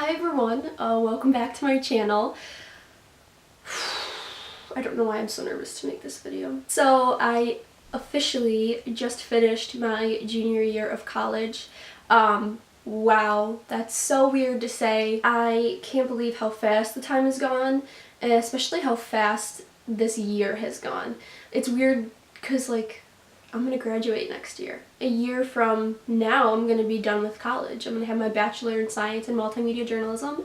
Hi everyone, welcome back to my channel. I don't know why I'm so nervous to make this video. So I officially just finished my junior year of college. Wow, that's so weird to say. I can't believe how fast the time has gone, and especially how fast this year has gone. It's weird because I'm gonna graduate next year. A year from now, I'm gonna be done with college. I'm gonna have my bachelor in science and multimedia journalism,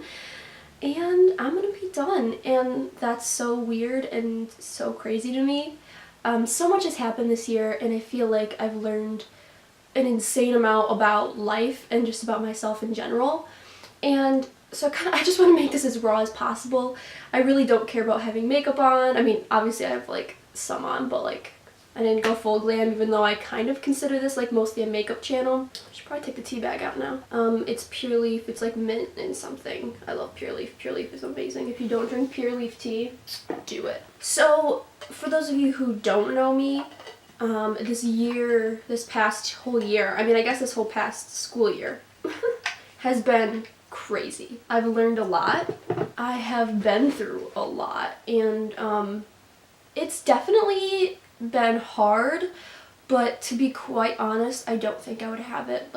and I'm gonna be done. And that's so weird and so crazy to me. So much has happened this year, and I feel like I've learned an insane amount about life and just about myself in general. And so I just want to make this as raw as possible. I really don't care about having makeup on. I mean, obviously I have some on, but I didn't go full glam, even though I kind of consider this mostly a makeup channel. I should probably take the tea bag out now. It's Pure Leaf. It's mint and something. I love Pure Leaf. Pure Leaf is amazing. If you don't drink Pure Leaf tea, do it. So for those of you who don't know me, this past whole year, I mean, I guess this whole past school year has been crazy. I've learned a lot. I have been through a lot, and it's definitely been hard, but to be quite honest, I don't think I would have it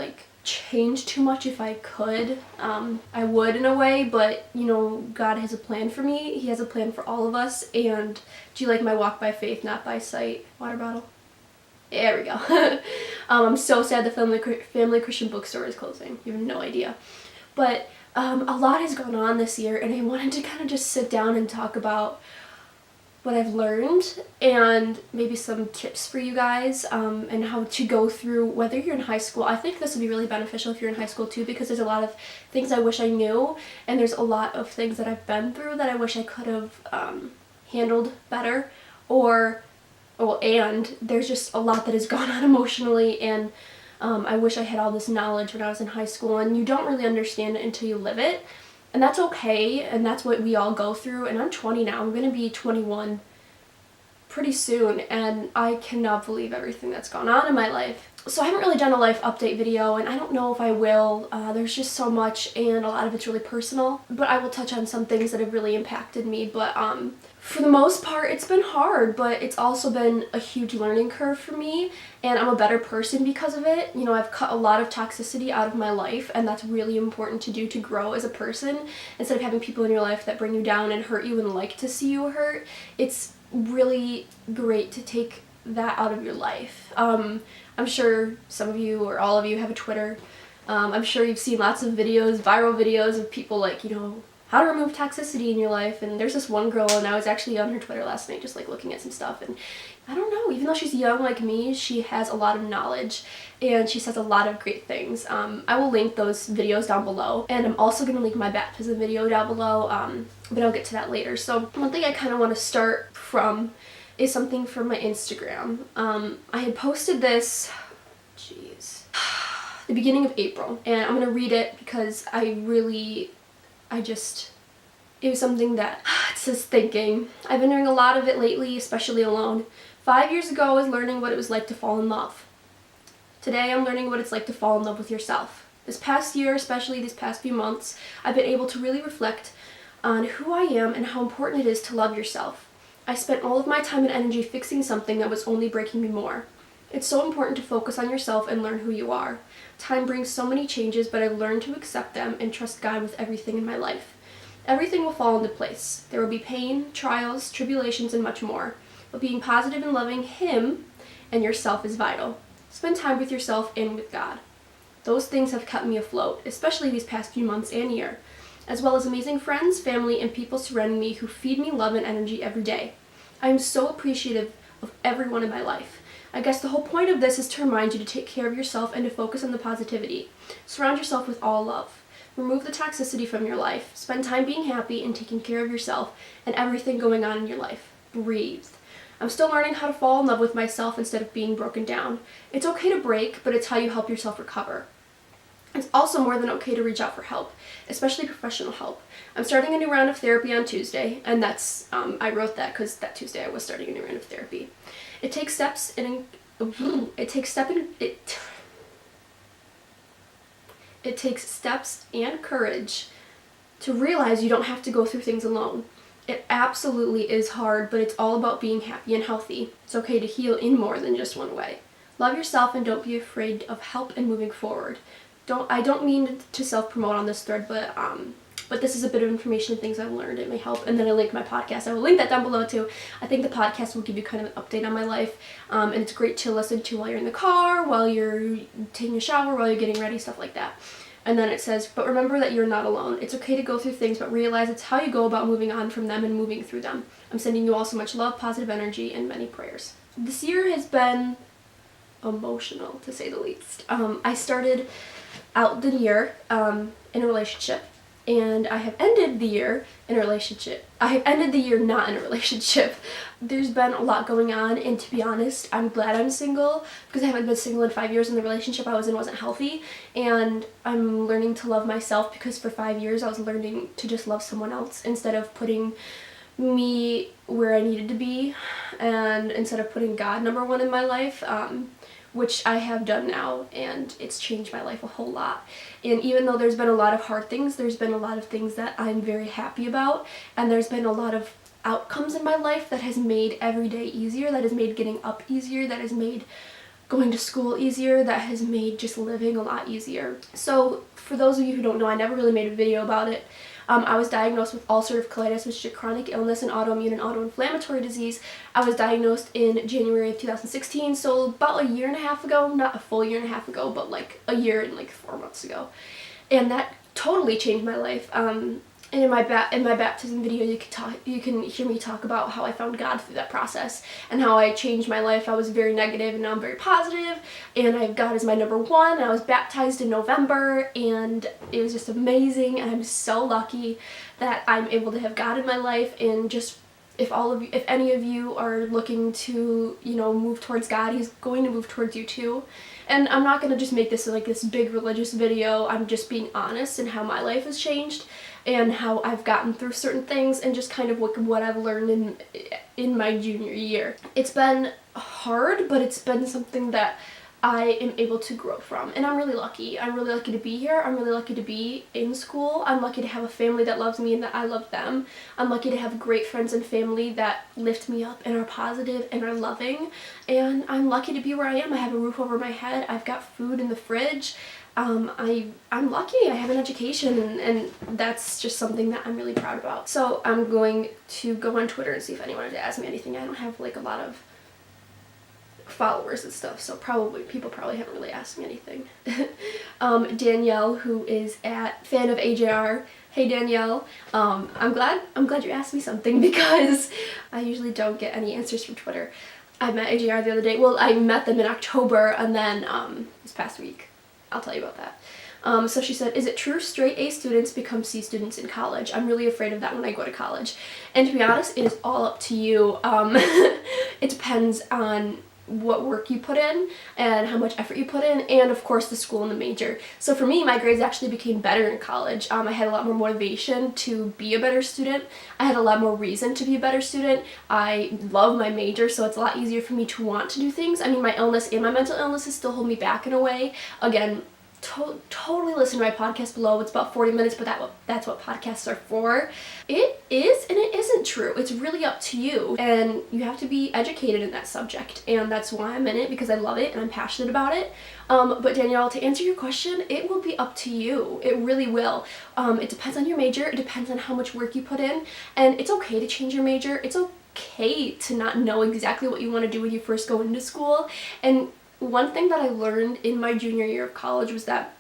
change too much if I could. I would in a way, but you know, God has a plan for me. He has a plan for all of us. And do you like my walk by faith, not by sight water bottle? There we go. I'm so sad the family Christian bookstore is closing. You have no idea. But a lot has gone on this year, and I wanted to kind of just sit down and talk about what I've learned and maybe some tips for you guys, and how to go through whether you're in high school. I think this would be really beneficial if you're in high school too, because there's a lot of things I wish I knew, and there's a lot of things that I've been through that I wish I could have handled better, and there's just a lot that has gone on emotionally, and I wish I had all this knowledge when I was in high school, and you don't really understand it until you live it. And that's okay, and that's what we all go through. And I'm 20 now. I'm going to be 21 pretty soon, and I cannot believe everything that's gone on in my life. So I haven't really done a life update video, and I don't know if I will. There's just so much, and a lot of it's really personal. But I will touch on some things that have really impacted me. But for the most part, it's been hard, but it's also been a huge learning curve for me, and I'm a better person because of it. You know, I've cut a lot of toxicity out of my life, and that's really important to do to grow as a person. Instead of having people in your life that bring you down and hurt you and like to see you hurt, it's really great to take that out of your life. I'm sure some of you or all of you have a Twitter. I'm sure you've seen lots of videos, viral videos of people how to remove toxicity in your life. And there's this one girl, and I was actually on her Twitter last night just looking at some stuff, and I don't know, even though she's young like me, she has a lot of knowledge and she says a lot of great things. I will link those videos down below, and I'm also going to link my baptism video down below, but I'll get to that later. So one thing I kind of want to start from is something from my Instagram. I had posted this, the beginning of April, and I'm going to read it because it was something that it says thinking. I've been doing a lot of it lately, especially alone. 5 years ago, I was learning what it was like to fall in love. Today, I'm learning what it's like to fall in love with yourself. This past year, especially these past few months, I've been able to really reflect on who I am and how important it is to love yourself. I spent all of my time and energy fixing something that was only breaking me more. It's so important to focus on yourself and learn who you are. Time brings so many changes, but I've learned to accept them and trust God with everything in my life. Everything will fall into place. There will be pain, trials, tribulations, and much more. But being positive and loving Him and yourself is vital. Spend time with yourself and with God. Those things have kept me afloat, especially these past few months and year, as well as amazing friends, family, and people surrounding me who feed me love and energy every day. I am so appreciative of everyone in my life. I guess the whole point of this is to remind you to take care of yourself and to focus on the positivity. Surround yourself with all love. Remove the toxicity from your life. Spend time being happy and taking care of yourself and everything going on in your life. Breathe. I'm still learning how to fall in love with myself instead of being broken down. It's okay to break, but it's how you help yourself recover. It's also more than okay to reach out for help, especially professional help. I'm starting a new round of therapy on Tuesday, and I wrote that because that Tuesday I was starting a new round of therapy. It takes steps and courage to realize you don't have to go through things alone. It absolutely is hard, but it's all about being happy and healthy. It's okay to heal in more than just one way. Love yourself and don't be afraid of help and moving forward. I don't mean to self-promote on this thread, but this is a bit of information and things I've learned. It may help. And then I link my podcast. I will link that down below too. I think the podcast will give you kind of an update on my life. And it's great to listen to while you're in the car, while you're taking a shower, while you're getting ready, stuff like that. And then it says, but remember that you're not alone. It's okay to go through things, but realize it's how you go about moving on from them and moving through them. I'm sending you all so much love, positive energy, and many prayers. This year has been emotional, to say the least. I started out the year in a relationship, and I have ended the year in a relationship. I have ended the year not in a relationship. There's been a lot going on, and to be honest, I'm glad I'm single, because I haven't been single in 5 years, and the relationship I was in wasn't healthy, and I'm learning to love myself, because for 5 years I was learning to just love someone else instead of putting me where I needed to be, and instead of putting God number one in my life, which I have done now, and it's changed my life a whole lot. And even though there's been a lot of hard things, there's been a lot of things that I'm very happy about, and there's been a lot of outcomes in my life that has made every day easier, that has made getting up easier, that has made going to school easier, that has made just living a lot easier. So for those of you who don't know, I never really made a video about it. I was diagnosed with ulcerative colitis, which is a chronic illness and autoimmune and autoinflammatory disease. I was diagnosed in January of 2016, so about a year and a half ago, not a full year and a half ago, but like a year and like 4 months ago. And that totally changed my life. And in my baptism video, you can hear me talk about how I found God through that process and how I changed my life. I was very negative and now I'm very positive, and God is my number one. And I was baptized in November, and it was just amazing, and I'm so lucky that I'm able to have God in my life. And just if any of you are looking to, move towards God, He's going to move towards you too. And I'm not going to just make this like this big religious video. I'm just being honest in how my life has changed and how I've gotten through certain things, and just kind of what I've learned in my junior year. It's been hard, but it's been something that I am able to grow from, and I'm really lucky. I'm really lucky to be here. I'm really lucky to be in school. I'm lucky to have a family that loves me and that I love them. I'm lucky to have great friends and family that lift me up and are positive and are loving, and I'm lucky to be where I am. I have a roof over my head. I've got food in the fridge. I'm lucky. I have an education, and that's just something that I'm really proud about. So I'm going to go on Twitter and see if anyone wanted to ask me anything. I don't have like a lot of followers and stuff, so people probably haven't really asked me anything. Danielle, who is fan of AJR. Hey Danielle, I'm glad you asked me something, because I usually don't get any answers from Twitter. I met AJR the other day. Well, I met them in October, and then this past week. I'll tell you about that. So she said, is it true straight A students become C students in college? I'm really afraid of that when I go to college. And to be honest, it is all up to you. It depends on what work you put in and how much effort you put in, and of course the school and the major. So for me, my grades actually became better in college. I had a lot more motivation to be a better student. I had a lot more reason to be a better student. I love my major, so it's a lot easier for me to want to do things. I mean, my illness and my mental illnesses still hold me back in a way. Again, totally listen to my podcast below. It's about 40 minutes, but that's what podcasts are for. It is and it isn't true. It's really up to you, and you have to be educated in that subject, and that's why I'm in it, because I love it and I'm passionate about it. But Danielle, to answer your question, it will be up to you. It really will. It depends on your major. It depends on how much work you put in, and it's okay to change your major. It's okay to not know exactly what you want to do when you first go into school. And one thing that I learned in my junior year of college was that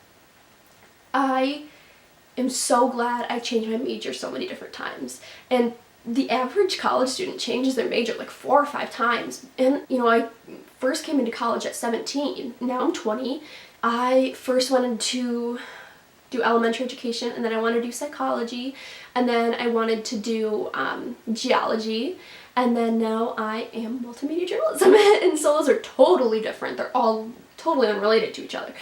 I am so glad I changed my major so many different times. And the average college student changes their major like 4 or 5 times. And I first came into college at 17. Now I'm 20. I first wanted to do elementary education, and then I wanted to do psychology, and then I wanted to do geology, and then now I am multimedia journalism. And so those are totally different. They're all totally unrelated to each other.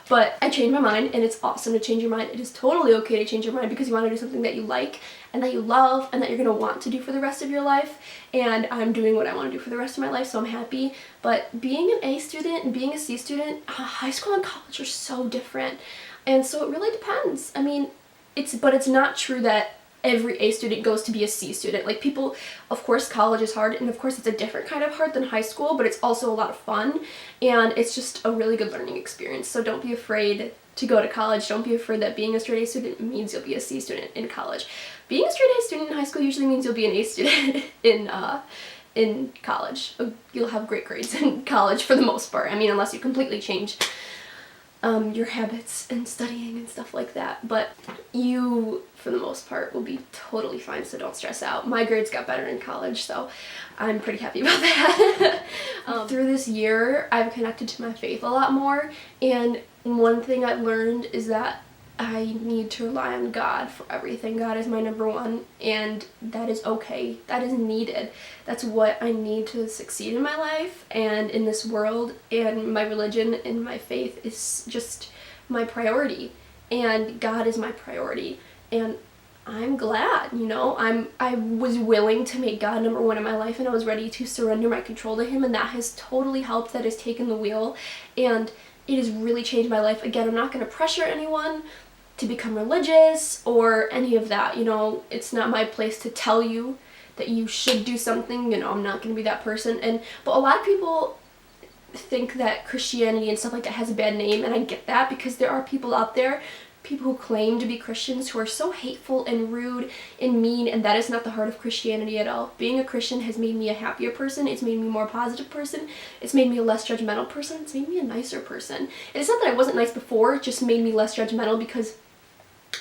But I changed my mind, and it's awesome to change your mind. It is totally okay to change your mind, because you want to do something that you like and that you love and that you're going to want to do for the rest of your life. And I'm doing what I want to do for the rest of my life, so I'm happy. But being an A student and being a C student, high school and college are so different. And so it really depends. I mean, but it's not true that every A student goes to be a C student. Like, people, of course college is hard, and of course it's a different kind of hard than high school, but it's also a lot of fun, and it's just a really good learning experience. So don't be afraid to go to college. Don't be afraid that being a straight A student means you'll be a C student in college. Being a straight A student in high school usually means you'll be an A student in college. You'll have great grades in college for the most part. I mean, unless you completely change your habits and studying and stuff like that, but you, for the most part, will be totally fine, so don't stress out. My grades got better in college, so I'm pretty happy about that. Through this year, I've connected to my faith a lot more, and one thing I learned is that I need to rely on God for everything. God is my number one, and that is okay. That is needed. That's what I need to succeed in my life and in this world, and my religion and my faith is just my priority, and God is my priority, and I'm glad, you know, I was willing to make God number one in my life, and I was ready to surrender my control to him, and that has totally helped. That has taken the wheel, and it has really changed my life. Again, I'm not going to pressure anyone to become religious or any of that, you know. It's not my place to tell you that you should do something, you know. I'm not going to be that person. But a lot of people think that Christianity and stuff like that has a bad name, and I get that, because there are people out there, people who claim to be Christians, who are so hateful and rude and mean, and that is not the heart of Christianity at all. Being a Christian has made me a happier person. It's made me a more positive person. It's made me a less judgmental person. It's made me a nicer person. And it's not that I wasn't nice before, it just made me less judgmental, because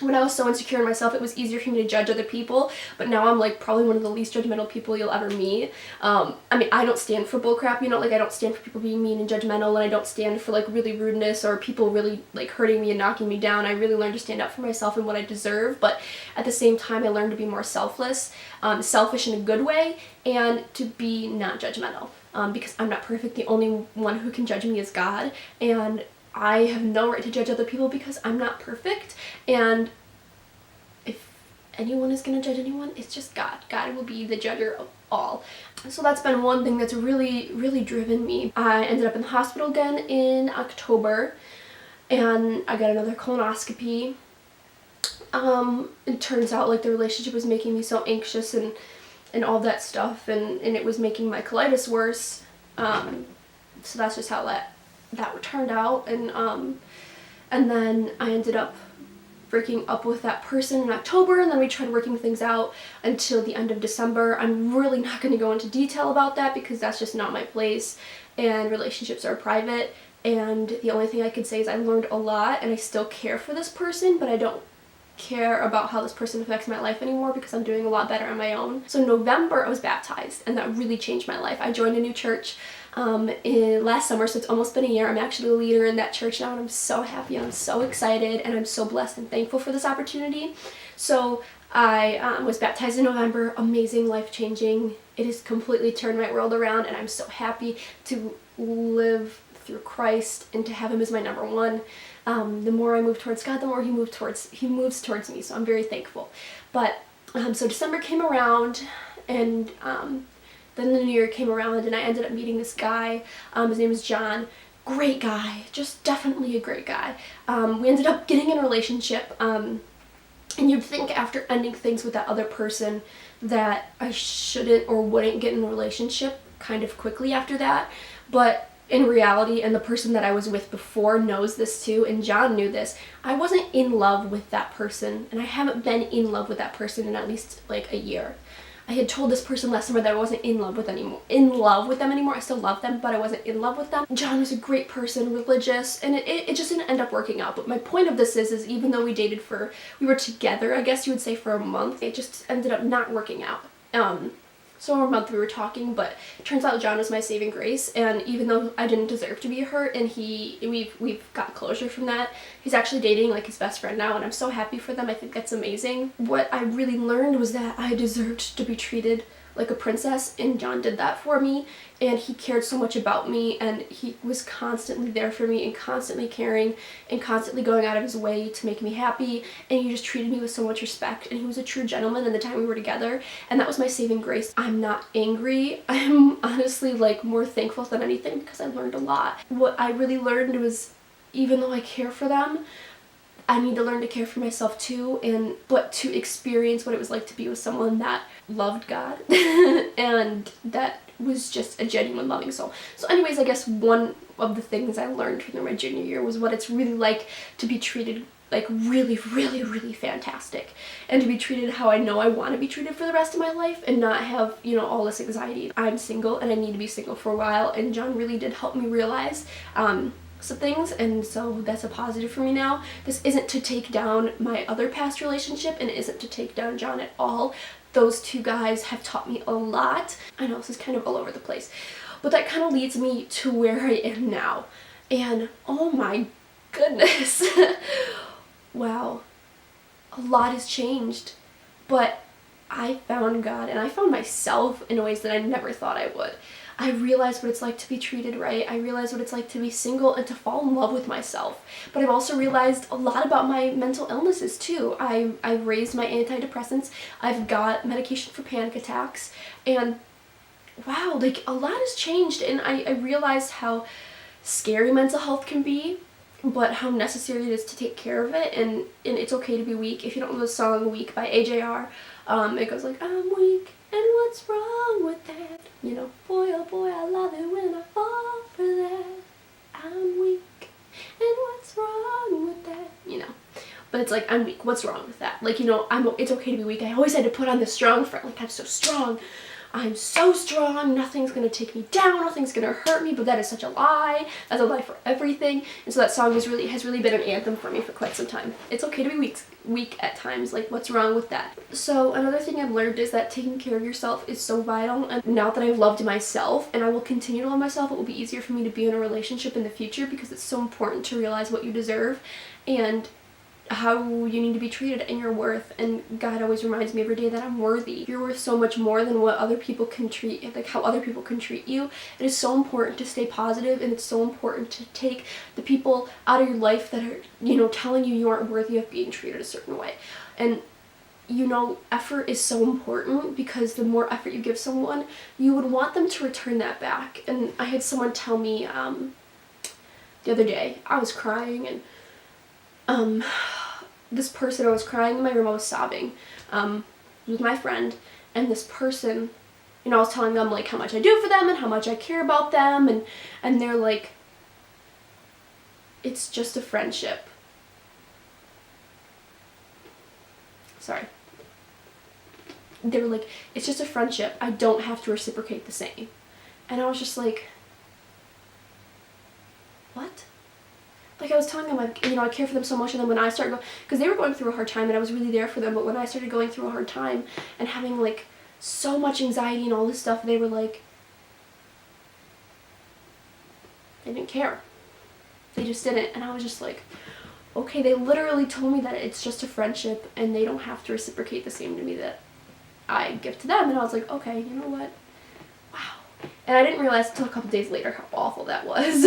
when I was so insecure in myself, it was easier for me to judge other people, but now I'm like probably one of the least judgmental people you'll ever meet. I mean, I don't stand for bullcrap, you know, like I don't stand for people being mean and judgmental, and I don't stand for like really rudeness or people really like hurting me and knocking me down. I really learned to stand up for myself and what I deserve, but at the same time I learned to be more selfless, selfish in a good way, and to be not judgmental, because I'm not perfect. The only one who can judge me is God, and I have no right to judge other people because I'm not perfect, and if anyone is going to judge anyone, it's just God. God will be the judger of all. So that's been one thing that's really, really driven me. I ended up in the hospital again in October, and I got another colonoscopy. It turns out like the relationship was making me so anxious and all that stuff, and it was making my colitis worse. So that's just how that turned out, and then I ended up breaking up with that person in October, and then we tried working things out until the end of December. I'm really not going to go into detail about that because that's just not my place, and relationships are private, and the only thing I could say is I learned a lot, and I still care for this person, but I don't care about how this person affects my life anymore because I'm doing a lot better on my own. So in November I was baptized, and that really changed my life. I joined a new church in last summer, so it's almost been a year. I'm actually a leader in that church now, and I'm so happy and I'm so excited and I'm so blessed and thankful for this opportunity. So I was baptized in November. Amazing, life-changing. It has completely turned my world around, and I'm so happy to live through Christ and to have him as my number one. The more I move towards God, the more he moves towards me, so I'm very thankful. But so December came around, and then the new year came around, and I ended up meeting this guy. His name is John. Great guy, just definitely a great guy. We ended up getting in a relationship, and you'd think after ending things with that other person that I shouldn't or wouldn't get in a relationship kind of quickly after that, but in reality, and the person that I was with before knows this too, and John knew this, I wasn't in love with that person, and I haven't been in love with that person in at least like a year. I had told this person last summer that I wasn't in love with them anymore. I still love them, but I wasn't in love with them. John was a great person, religious, and it just didn't end up working out. But my point of this is even though we were together, I guess you would say, for a month, it just ended up not working out. So for a month we were talking, but it turns out John was my saving grace, and even though I didn't deserve to be hurt, and we've got closure from that. He's actually dating like his best friend now, and I'm so happy for them. I think that's amazing. What I really learned was that I deserved to be treated like a princess, and John did that for me, and he cared so much about me, and he was constantly there for me and constantly caring and constantly going out of his way to make me happy, and he just treated me with so much respect, and he was a true gentleman in the time we were together, and that was my saving grace. I'm not angry. I'm honestly like more thankful than anything because I learned a lot. What I really learned was, even though I care for them, I need to learn to care for myself too, but to experience what it was like to be with someone that loved God and that was just a genuine loving soul. So anyways, I guess one of the things I learned from my junior year was what it's really like to be treated like really, really, really fantastic, and to be treated how I know I want to be treated for the rest of my life, and not have, you know, all this anxiety. I'm single and I need to be single for a while, and John really did help me realize some things, and so that's a positive for me now. This isn't to take down my other past relationship, and it isn't to take down John at all. Those two guys have taught me a lot. I know this is kind of all over the place, but that kind of leads me to where I am now, and oh my goodness. Wow, a lot has changed, but I found God and I found myself in ways that I never thought I would. I realized what it's like to be treated right. I realized what it's like to be single and to fall in love with myself. But I've also realized a lot about my mental illnesses too. I've raised my antidepressants. I've got medication for panic attacks. And wow, like a lot has changed. And I realized how scary mental health can be, but how necessary it is to take care of it, and it's okay to be weak. If you don't know the song Weak by AJR, it goes like, I'm weak, and what's wrong with that? You know, boy, oh boy, I love it when I fall for that. I'm weak, and what's wrong with that? You know, but it's like, I'm weak, what's wrong with that? Like, you know, it's okay to be weak. I always had to put on the strong front, like, I'm so strong. I'm so strong, nothing's gonna take me down, nothing's gonna hurt me, but that is such a lie. That's a lie for everything. And so that song has really been an anthem for me for quite some time. It's okay to be weak at times, like what's wrong with that? So another thing I've learned is that taking care of yourself is so vital, and now that I've loved myself, and I will continue to love myself, it will be easier for me to be in a relationship in the future, because it's so important to realize what you deserve and how you need to be treated and your worth. And God always reminds me every day that I'm worthy. You're worth so much more than what other people can treat you, like how other people can treat you. It is so important to stay positive, and it's so important to take the people out of your life that are, you know, telling you you aren't worthy of being treated a certain way. And you know, effort is so important, because the more effort you give someone, you would want them to return that back. And I had someone tell me the other day, I was crying, and this person, I was crying in my room, I was sobbing with my friend, and this person, you know, I was telling them like how much I do for them and how much I care about them, and they're like, it's just a friendship. Sorry. They were like, it's just a friendship, I don't have to reciprocate the same. And I was just like, what? Like, I was telling them, like, you know, I care for them so much, and then when I started going, because they were going through a hard time, and I was really there for them, but when I started going through a hard time and having, like, so much anxiety and all this stuff, they were like, they didn't care. They just didn't, and I was just like, okay, they literally told me that it's just a friendship, and they don't have to reciprocate the same to me that I give to them, and I was like, okay, you know what, wow. And I didn't realize until a couple days later how awful that was.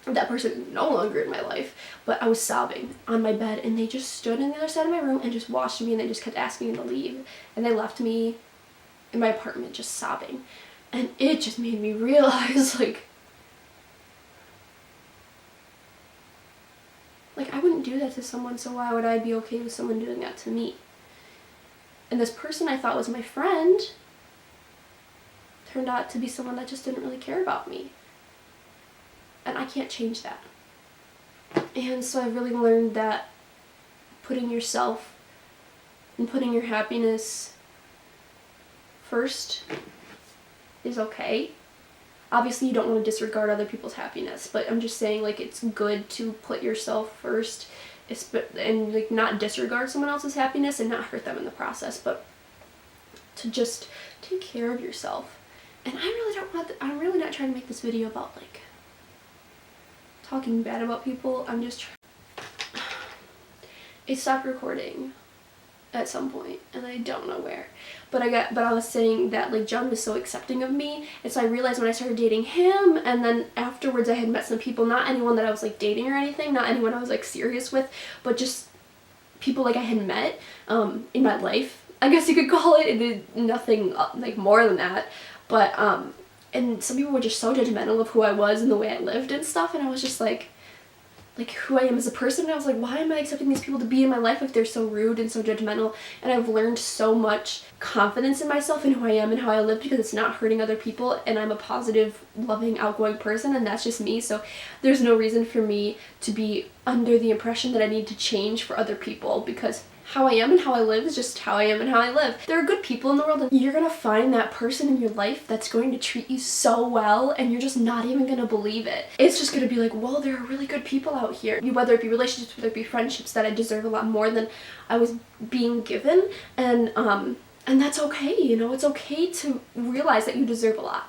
That person is no longer in my life, but I was sobbing on my bed, and they just stood on the other side of my room and just watched me, and they just kept asking me to leave, and they left me in my apartment just sobbing. And it just made me realize, like I wouldn't do that to someone, so why would I be okay with someone doing that to me? And this person I thought was my friend turned out to be someone that just didn't really care about me. And I can't change that. And so I've really learned that putting yourself and putting your happiness first is okay. Obviously, you don't want to disregard other people's happiness, but I'm just saying, like, it's good to put yourself first and, like, not disregard someone else's happiness and not hurt them in the process, but to just take care of yourself. And I really don't want I'm really not trying to make this video about, like, talking bad about people. I'm just it stopped recording at some point, and I don't know where, but I was saying that, like, John was so accepting of me, and so I realized when I started dating him, and then afterwards I had met some people, not anyone that I was, like, dating or anything, not anyone I was, like, serious with, but just people, like, I had met in my life, I guess you could call it. It did nothing like more than that, but and some people were just so judgmental of who I was and the way I lived and stuff, and I was just like like who I am as a person. And I was like, why am I accepting these people to be in my life if they're so rude and so judgmental? And I've learned so much confidence in myself and who I am and how I live, because it's not hurting other people, and I'm a positive, loving, outgoing person, and that's just me. So there's no reason for me to be under the impression that I need to change for other people, because how I am and how I live is just how I am and how I live. There are good people in the world, and you're gonna find that person in your life that's going to treat you so well, and you're just not even gonna believe it. It's just gonna be like, whoa, there are really good people out here. Whether it be relationships, whether it be friendships, that I deserve a lot more than I was being given, and that's okay, you know. It's okay to realize that you deserve a lot.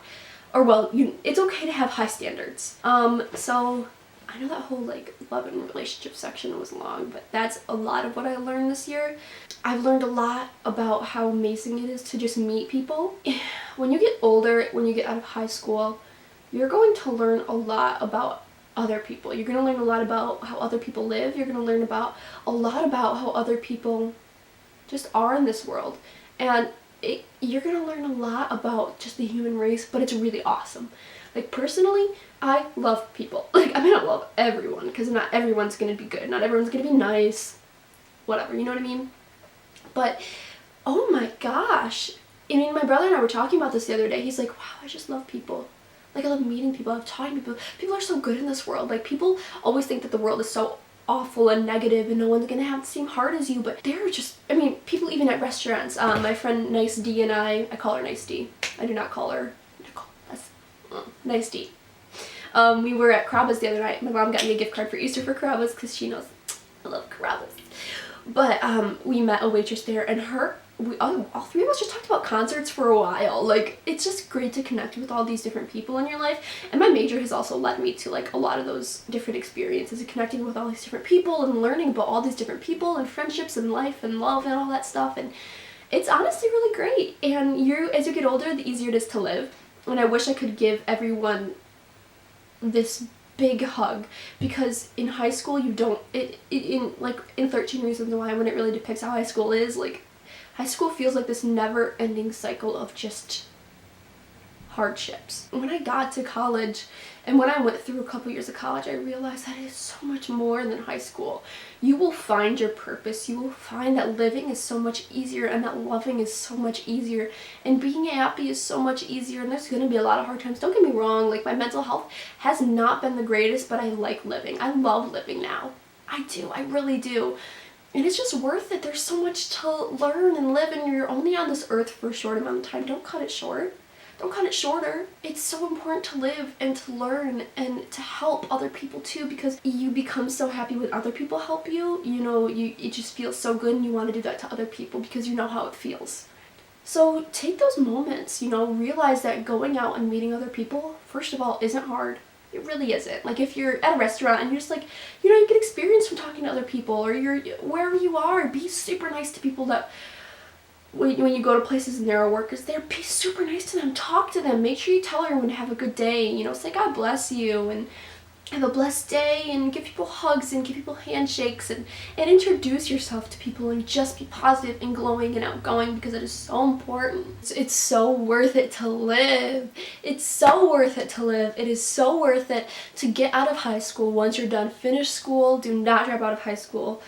Or well, it's okay to have high standards. So I know that whole like love and relationship section was long, but that's a lot of what I learned this year. I've learned a lot about how amazing it is to just meet people. When you get older, when you get out of high school, you're going to learn a lot about other people. You're going to learn a lot about how other people live. You're going to learn about a lot about how other people just are in this world. And you're going to learn a lot about just the human race, but it's really awesome. Like, personally, I love people. Like, I mean, I love everyone, because not everyone's gonna be good. Not everyone's gonna be nice. Whatever, you know what I mean? But, oh my gosh. I mean, my brother and I were talking about this the other day. He's like, wow, I just love people. Like, I love meeting people. I love talking to people. People are so good in this world. Like, people always think that the world is so awful and negative and no one's gonna have the same heart as you, but they're just, I mean, people even at restaurants. My friend Nice D and I call her Nice D. I do not call her Nicole. That's Nice D. We were at Carrabba's the other night. My mom got me a gift card for Easter for Carrabba's because she knows I love Carrabba's. But we met a waitress there, and all three of us just talked about concerts for a while. Like, it's just great to connect with all these different people in your life. And my major has also led me to like a lot of those different experiences and connecting with all these different people and learning about all these different people and friendships and life and love and all that stuff. And it's honestly really great. And as you get older, the easier it is to live. And I wish I could give everyone this big hug, because in high school you don't, in 13 Reasons Why, when it really depicts how high school is, like, high school feels like this never-ending cycle of just hardships. When I got to college, and when I went through a couple years of college, I realized that it is so much more than high school. You will find your purpose. You will find that living is so much easier, and that loving is so much easier, and being happy is so much easier. And there's going to be a lot of hard times. Don't get me wrong, like, my mental health has not been the greatest, but I like living. I love living now. I do. I really do. And it's just worth it. There's so much to learn and live, and you're only on this earth for a short amount of time. Don't cut it short. Don't cut it shorter. It's so important to live and to learn and to help other people too, because you become so happy when other people help you. You know, it just feels so good, and you want to do that to other people because you know how it feels. So take those moments, you know, realize that going out and meeting other people, first of all, isn't hard. It really isn't. Like, if you're at a restaurant and you're just like, you know, you get experience from talking to other people, or you're wherever you are, be super nice to people that when you go to places and there are workers there, be super nice to them, talk to them, make sure you tell everyone to have a good day, you know, say God bless you and have a blessed day, and give people hugs and give people handshakes, and introduce yourself to people, and just be positive and glowing and outgoing, because it is so important. It's so worth it to live. It's so worth it to live. It is so worth it to get out of high school. Once you're done, finish school. Do not drop out of high school.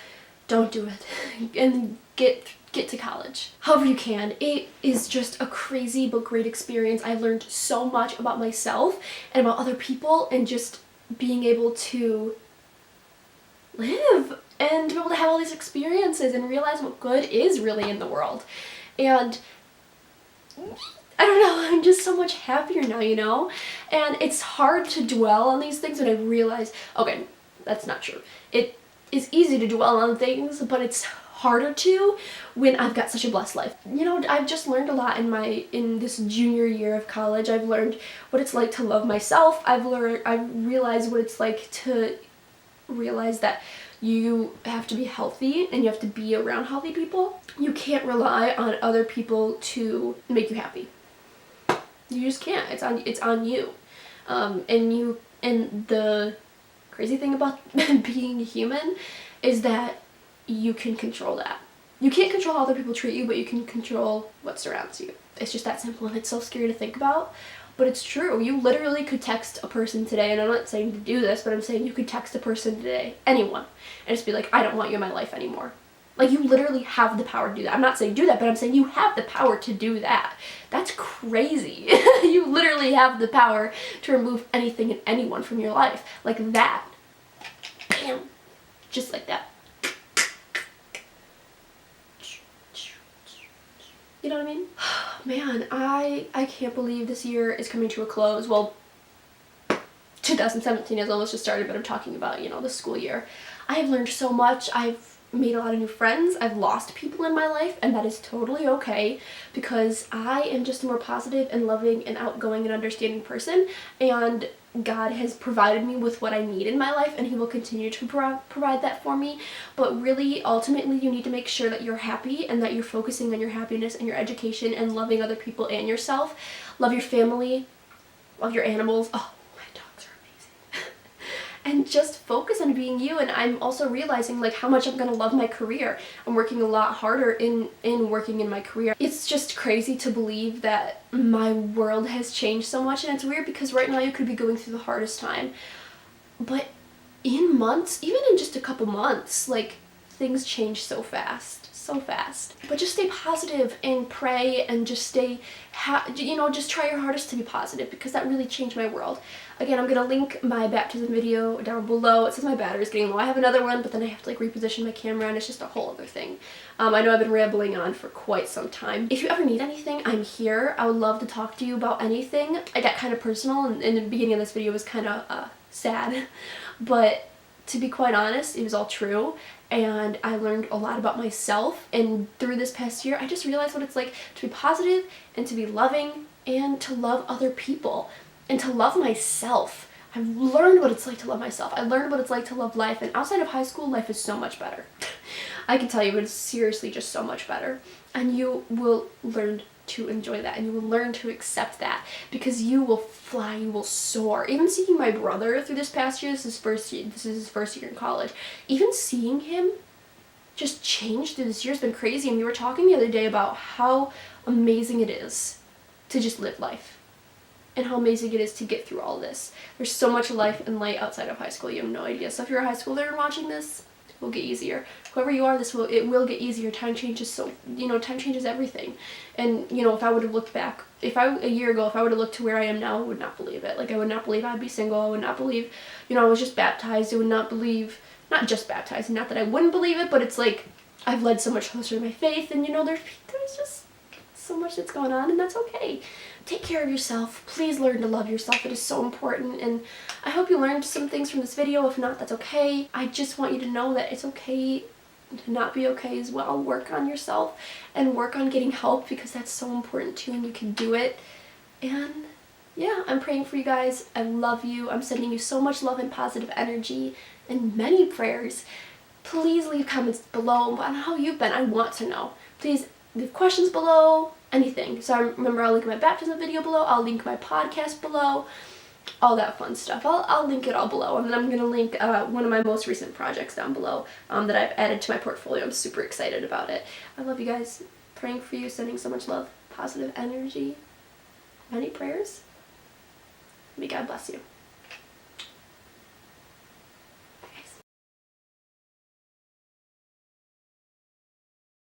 Don't do it. And get to college. However you can. It is just a crazy but great experience. I learned so much about myself and about other people, and just being able to live and to be able to have all these experiences and realize what good is really in the world. And I don't know, I'm just so much happier now, you know? And it's hard to dwell on these things, and I realize, okay, that's not true. It is easy to dwell on things, but it's harder to when I've got such a blessed life. You know, I've just learned a lot in this junior year of college. I've learned what it's like to love myself. I've realized what it's like to realize that you have to be healthy and you have to be around healthy people. You can't rely on other people to make you happy. You just can't. It's on you. And the crazy thing about being human is that you can control that. You can't control how other people treat you, but you can control what surrounds you. It's just that simple, and it's so scary to think about, But it's true. You literally could text a person today, and I'm not saying to do this, but I'm saying you could text a person today, anyone, and just be like, I don't want you in my life anymore. Like, you literally have the power to do that. I'm not saying do that, but I'm saying you have the power to do that. That's crazy. You literally have the power to remove anything and anyone from your life. Like that. Bam. Just like that. You know what I mean? Man, I can't believe this year is coming to a close. Well, 2017 has almost just started, but I'm talking about, you know, the school year. I have learned so much. I've made a lot of new friends. I've lost people in my life, and that is totally okay, because I am just a more positive and loving and outgoing and understanding person, and God has provided me with what I need in my life, and He will continue to provide that for me. But really, ultimately, you need to make sure that you're happy and that you're focusing on your happiness and your education and loving other people and yourself. Love your family, love your animals. Oh, and just focus on being you. And I'm also realizing like how much I'm gonna love my career. I'm working a lot harder in working in my career. It's just crazy to believe that my world has changed so much, and it's weird because right now you could be going through the hardest time, but in months, even in just a couple months, like things change so fast. So fast. But just stay positive and pray, and just stay, just try your hardest to be positive, because that really changed my world. Again, I'm gonna link my baptism video down below. It says my battery's getting low. I have another one, but then I have to like reposition my camera, and it's just a whole other thing. I know I've been rambling on for quite some time. If you ever need anything, I'm here. I would love to talk to you about anything. I got kind of personal, and in the beginning of this video was kind of sad, but to be quite honest, it was all true. And I learned a lot about myself, and through this past year I just realized what it's like to be positive and to be loving and to love other people and to love myself. I've learned what it's like to love myself. I learned what it's like to love life, and outside of high school, life is so much better. I can tell you, it's seriously just so much better, and you will learn to enjoy that, and you will learn to accept that, because you will fly, you will soar. Even seeing my brother through this past year, this is his first year in college, even seeing him just change through this year has been crazy. And we were talking the other day about how amazing it is to just live life, and how amazing it is to get through all this. There's so much life and light outside of high school, you have no idea. So if you're a high schooler and watching this, will get easier. Whoever you are, it will get easier. Time changes, time changes everything. And if I would have looked back, a year ago, if I would have looked to where I am now, I would not believe it. Like, I would not believe I'd be single. I would not believe, I was just baptized. I would not believe, not just baptized, not that I wouldn't believe it, but it's like I've led so much closer to my faith, and there's just so much that's going on, and that's okay. Take care of yourself. Please learn to love yourself. It is so important, and I hope you learned some things from this video. If not, that's okay. I just want you to know that it's okay to not be okay as well. Work on yourself and work on getting help, because that's so important too, and you can do it. And yeah, I'm praying for you guys. I love you. I'm sending you so much love and positive energy and many prayers. Please leave comments below on how you've been. I want to know. Please leave questions below, anything. So remember, I'll link my baptism video below, I'll link my podcast below, all that fun stuff. I'll link it all below, and then I'm gonna link one of my most recent projects down below that I've added to my portfolio. I'm super excited about it. I love you guys. Praying for you, sending so much love, positive energy, many prayers. May God bless you.